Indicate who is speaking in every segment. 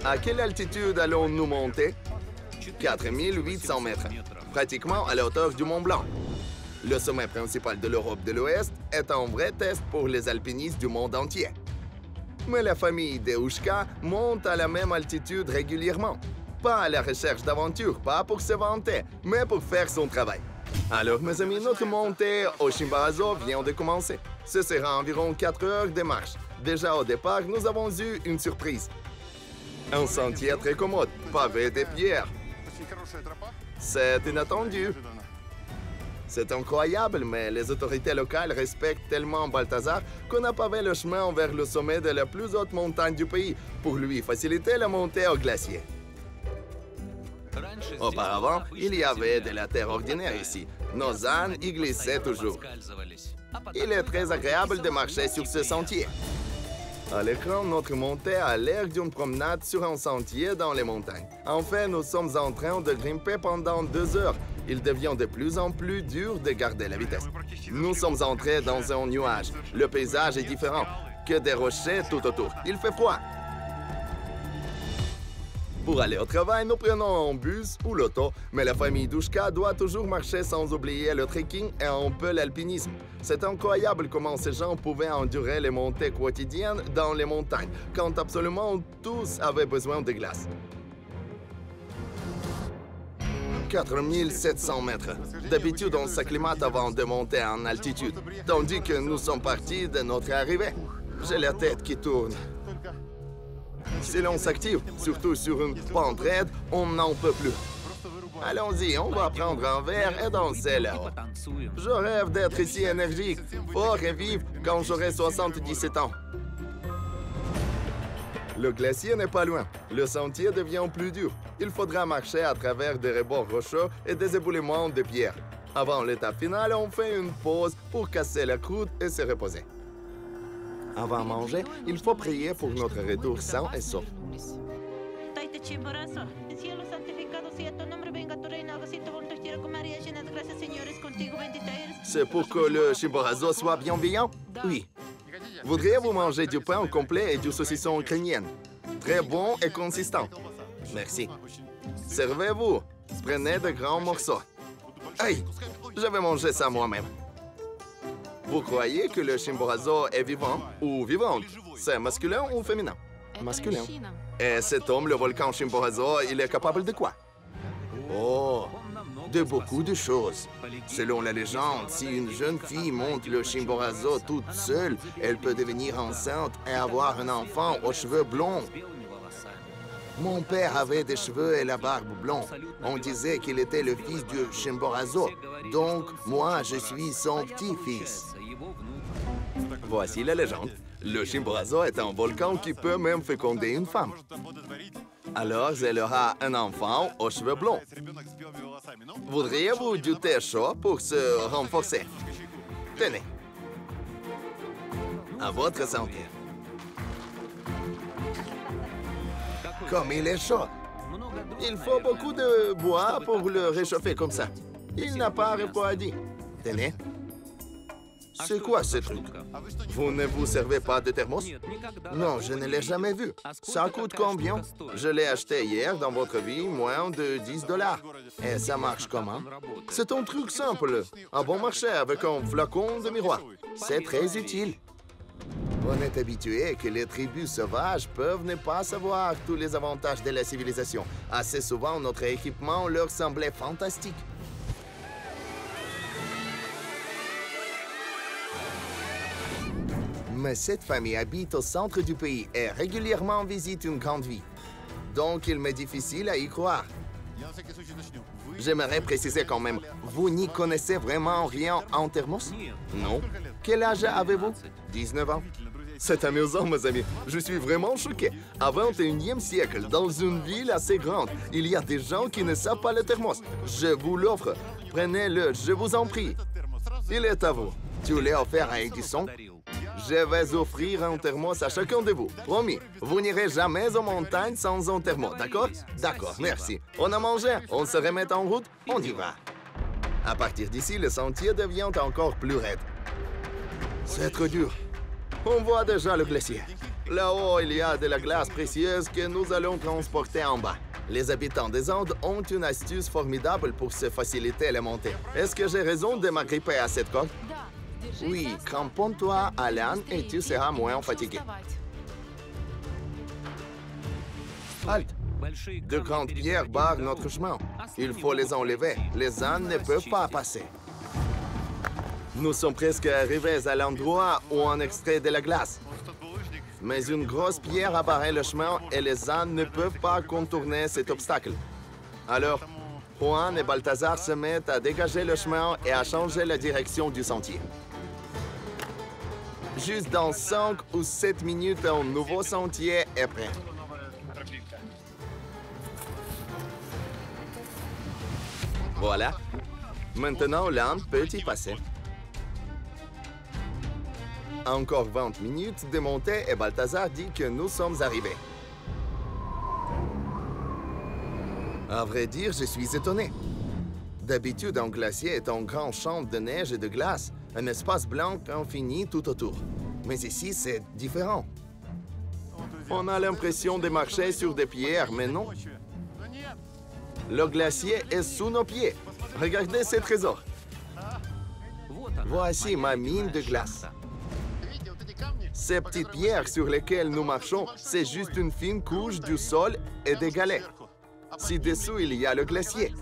Speaker 1: À quelle altitude allons-nous monter? 4800 mètres, pratiquement à la hauteur du Mont Blanc. Le sommet principal de l'Europe de l'Ouest est un vrai test pour les alpinistes du monde entier. Mais la famille Deuschka monte à la même altitude régulièrement. Pas à la recherche d'aventure, pas pour se vanter, mais pour faire son travail. Alors, mes amis, notre montée au Chimborazo vient de commencer. Ce sera environ 4 heures de marche. Déjà au départ, nous avons eu une surprise. Un sentier très commode, pavé de pierres. C'est inattendu. C'est incroyable, mais les autorités locales respectent tellement Balthazar qu'on a pavé le chemin vers le sommet de la plus haute montagne du pays pour lui faciliter la montée au glacier. Auparavant, il y avait de la terre ordinaire ici. Nos ânes y glissaient toujours. Il est très agréable de marcher sur ce sentier. À l'écran, notre montée a l'air d'une promenade sur un sentier dans les montagnes. Enfin, nous sommes en train de grimper pendant 2 heures. Il devient de plus en plus dur de garder la vitesse. Nous sommes entrés dans un nuage. Le paysage est différent, que des rochers tout autour. Il fait froid. Pour aller au travail, nous prenons un bus ou l'auto, mais la famille Douchka doit toujours marcher sans oublier le trekking et un peu l'alpinisme. C'est incroyable comment ces gens pouvaient endurer les montées quotidiennes dans les montagnes, quand absolument tous avaient besoin de glace. 4700 mètres. D'habitude, on s'acclimate avant de monter en altitude, tandis que nous sommes partis de notre arrivée. J'ai la tête qui tourne. Si l'on s'active, surtout sur une pente raide, on n'en peut plus. Allons-y, on va prendre un verre et danser là-haut. Je rêve d'être ici énergique, fort et vif quand j'aurai 77 ans. Le glacier n'est pas loin. Le sentier devient plus dur. Il faudra marcher à travers des rebords rocheux et des éboulements de pierres. Avant l'étape finale, on fait une pause pour casser la croûte et se reposer. Avant de manger, il faut prier pour notre retour sain et sauf. C'est pour que le Chimborazo soit bienveillant? Oui. Voudriez-vous manger du pain complet et du saucisson ukrainien? Très bon et consistant. Merci. Servez-vous. Prenez de grands morceaux. Aïe, je vais manger ça moi-même. Vous croyez que le Chimborazo est vivant ou vivante? C'est masculin ou féminin? Masculin. Et cet homme, le volcan Chimborazo, il est capable de quoi? Oh, de beaucoup de choses. Selon la légende, si une jeune fille monte le Chimborazo toute seule, elle peut devenir enceinte et avoir un enfant aux cheveux blonds. Mon père avait des cheveux et la barbe blonde. On disait qu'il était le fils du Chimborazo. Donc, moi, je suis son petit-fils. Voici la légende. Le Chimborazo est un volcan qui peut même féconder une femme. Alors, elle aura un enfant aux cheveux blonds. Voudriez-vous du thé chaud pour se renforcer? Tenez. À votre santé. Comme il est chaud. Il faut beaucoup de bois pour le réchauffer comme ça. Il n'a pas refroidi. Tenez. C'est quoi ce truc? Vous ne vous servez pas de thermos? Non, je ne l'ai jamais vu. Ça coûte combien? Je l'ai acheté hier dans votre vie, moins de 10 $. Et ça marche comment? C'est un truc simple. Un bon marché avec un flacon de miroir. C'est très utile. On est habitué que les tribus sauvages peuvent ne pas savoir tous les avantages de la civilisation. Assez souvent, notre équipement leur semblait fantastique. Mais cette famille habite au centre du pays et régulièrement visite une grande ville. Donc, il m'est difficile à y croire. J'aimerais préciser quand même, vous n'y connaissez vraiment rien en thermos? Non. Quel âge avez-vous? 19 ans. C'est amusant, mes amis. Je suis vraiment choqué. Au XXIe siècle, dans une ville assez grande, il y a des gens qui ne savent pas le thermos. Je vous l'offre. Prenez-le, je vous en prie. Il est à vous. Tu l'as offert à Edison? Je vais offrir un thermos à chacun de vous. Promis, vous n'irez jamais aux montagnes sans un thermos, d'accord? D'accord, merci. On a mangé, on se remet en route, on y va. À partir d'ici, le sentier devient encore plus raide. C'est trop dur. On voit déjà le glacier. Là-haut, il y a de la glace précieuse que nous allons transporter en bas. Les habitants des Andes ont une astuce formidable pour se faciliter la montée. Est-ce que j'ai raison de m'agripper à cette corde? Oui, cramponne-toi à l'âne et tu seras moins fatigué. Halte! De grandes pierres barrent notre chemin. Il faut les enlever. Les ânes ne peuvent pas passer. Nous sommes presque arrivés à l'endroit où on extrait de la glace. Mais une grosse pierre apparaît le chemin et les ânes ne peuvent pas contourner cet obstacle. Alors, Juan et Balthazar se mettent à dégager le chemin et à changer la direction du sentier. Juste dans 5 ou 7 minutes, un nouveau sentier est prêt. Voilà. Maintenant, l'âne peut y passer. Encore 20 minutes de montée et Balthazar dit que nous sommes arrivés. À vrai dire, je suis étonné. D'habitude, un glacier est un grand champ de neige et de glace, un espace blanc infini tout autour. Mais ici, c'est différent. On a l'impression de marcher sur des pierres, mais non. Le glacier est sous nos pieds. Regardez ces trésors. Voici ma mine de glace. Ces petites pierres sur lesquelles nous marchons, c'est juste une fine couche du sol et des galets. Ci-dessous, il y a le glacier.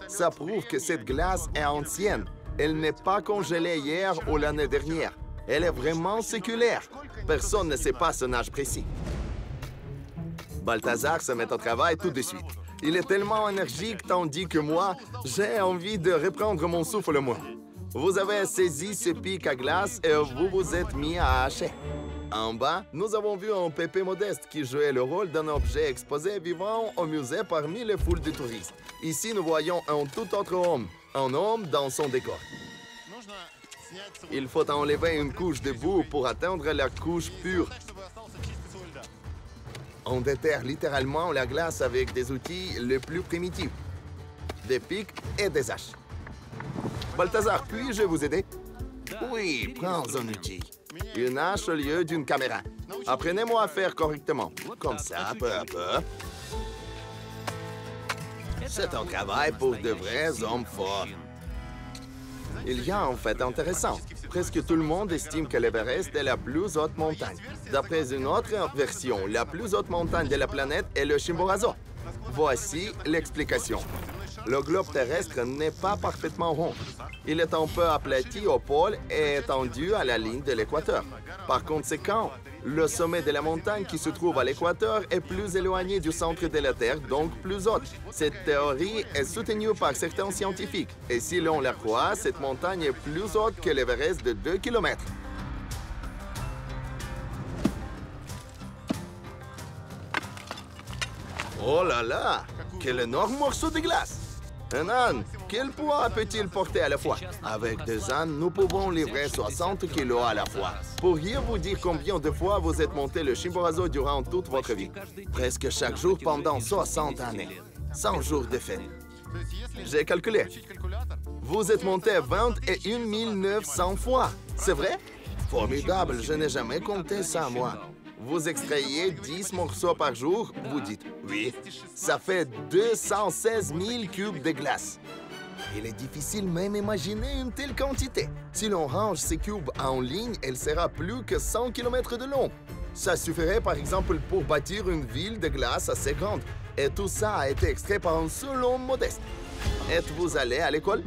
Speaker 1: Ça prouve que cette glace est ancienne. Elle n'est pas congelée hier ou l'année dernière. Elle est vraiment séculaire. Personne ne sait pas son âge précis. Balthazar se met au travail tout de suite. Il est tellement énergique tandis que moi, j'ai envie de reprendre mon souffle moi. Vous avez saisi ce pic à glace et vous vous êtes mis à hacher. En bas, nous avons vu un pépé modeste qui jouait le rôle d'un objet exposé vivant au musée parmi les foules de touristes. Ici, nous voyons un tout autre homme, un homme dans son décor. Il faut enlever une couche de boue pour atteindre la couche pure. On déterre littéralement la glace avec des outils les plus primitifs, des pics et des haches. Balthazar, puis-je vous aider? Oui, prends un outil. Une hache au lieu d'une caméra. Apprenez-moi à faire correctement. Comme ça, peu à peu. C'est un travail pour de vrais hommes forts. Il y a un fait intéressant. Presque tout le monde estime que l'Everest est la plus haute montagne. D'après une autre version, la plus haute montagne de la planète est le Chimborazo. Voici l'explication. Le globe terrestre n'est pas parfaitement rond. Il est un peu aplati au pôle et étendu à la ligne de l'équateur. Par conséquent, le sommet de la montagne qui se trouve à l'équateur est plus éloigné du centre de la Terre, donc plus haute. Cette théorie est soutenue par certains scientifiques. Et si l'on la croit, cette montagne est plus haute que l'Everest de 2 km. Oh là là! Quel énorme morceau de glace! Un âne, quel poids peut-il porter à la fois? Avec deux ânes, nous pouvons livrer 60 kilos à la fois. Pourriez-vous dire combien de fois vous êtes monté le Chimborazo durant toute votre vie? Presque chaque jour pendant 60 années. 100 jours de fête. J'ai calculé. Vous êtes monté 21 900 fois. C'est vrai? Formidable, je n'ai jamais compté ça, moi. Vous extrayez 10 morceaux par jour, vous dites oui. Ça fait 216 000 cubes de glace. Il est difficile même d'imaginer une telle quantité. Si l'on range ces cubes en ligne, elle sera plus que 100 km de long. Ça suffirait par exemple pour bâtir une ville de glace assez grande. Et tout ça a été extrait par un seul homme modeste. Êtes-vous allé à l'école?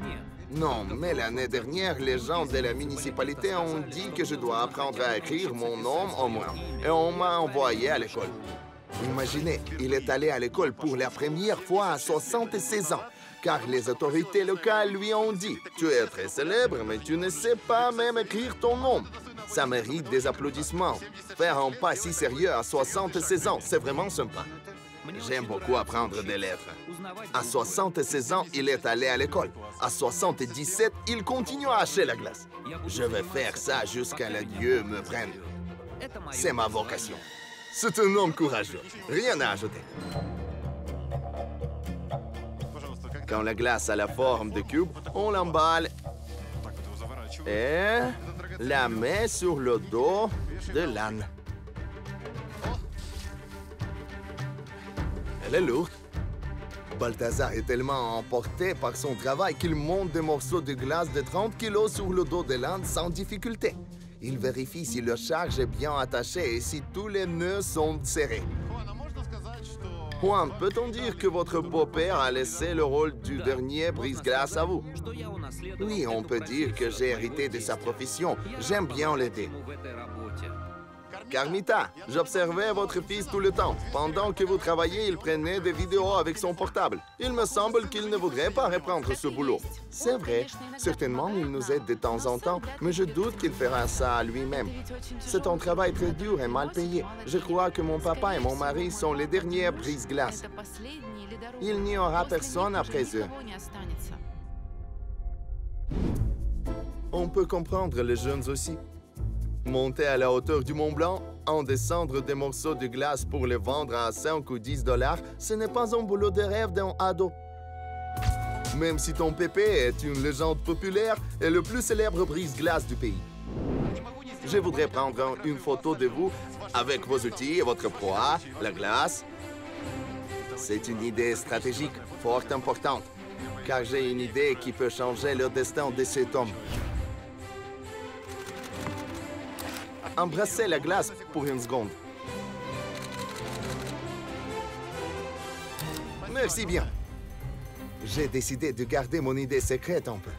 Speaker 1: Non, mais l'année dernière, les gens de la municipalité ont dit que je dois apprendre à écrire mon nom au moins. Et on m'a envoyé à l'école. Imaginez, il est allé à l'école pour la première fois à 76 ans, car les autorités locales lui ont dit « Tu es très célèbre, mais tu ne sais pas même écrire ton nom. » Ça mérite des applaudissements. Faire un pas si sérieux à 76 ans, c'est vraiment sympa. J'aime beaucoup apprendre des lettres. À 76 ans, il est allé à l'école. À 77, il continue à hacher la glace. Je vais faire ça jusqu'à ce que Dieu me prenne. C'est ma vocation. C'est un homme courageux. Rien à ajouter. Quand la glace a la forme de cube, on l'emballe et la met sur le dos de l'âne. Elle est lourde. Balthazar est tellement emporté par son travail qu'il monte des morceaux de glace de 30 kilos sur le dos de l'Inde sans difficulté. Il vérifie si le charge est bien attaché et si tous les nœuds sont serrés. Juan, peut-on dire que votre beau-père a laissé le rôle du dernier brise-glace à vous? Oui, on peut dire que j'ai hérité de sa profession. J'aime bien l'aider. Carmita, j'observais votre fils tout le temps. Pendant que vous travailliez, il prenait des vidéos avec son portable. Il me semble qu'il ne voudrait pas reprendre ce boulot. C'est vrai. Certainement, il nous aide de temps en temps, mais je doute qu'il fera ça à lui-même. C'est un travail très dur et mal payé. Je crois que mon papa et mon mari sont les derniers brise-glace. Il n'y aura personne après eux. On peut comprendre les jeunes aussi. Monter à la hauteur du Mont Blanc, en descendre des morceaux de glace pour les vendre à 5 ou 10 $, ce n'est pas un boulot de rêve d'un ado. Même si ton pépé est une légende populaire et le plus célèbre brise-glace du pays. Je voudrais prendre une photo de vous avec vos outils et votre proie, la glace. C'est une idée stratégique fort importante, car j'ai une idée qui peut changer le destin de cet homme. Embrassez la glace pour une seconde. Merci bien. J'ai décidé de garder mon idée secrète un peu.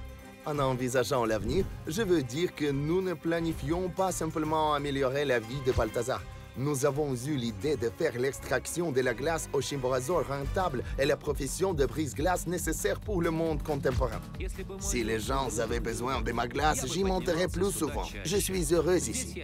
Speaker 1: En envisageant l'avenir, je veux dire que nous ne planifions pas simplement améliorer la vie de Balthazar. Nous avons eu l'idée de faire l'extraction de la glace au Chimborazo rentable et la profession de brise-glace nécessaire pour le monde contemporain. Si les gens avaient besoin de ma glace, j'y monterais plus souvent. Je suis heureuse ici.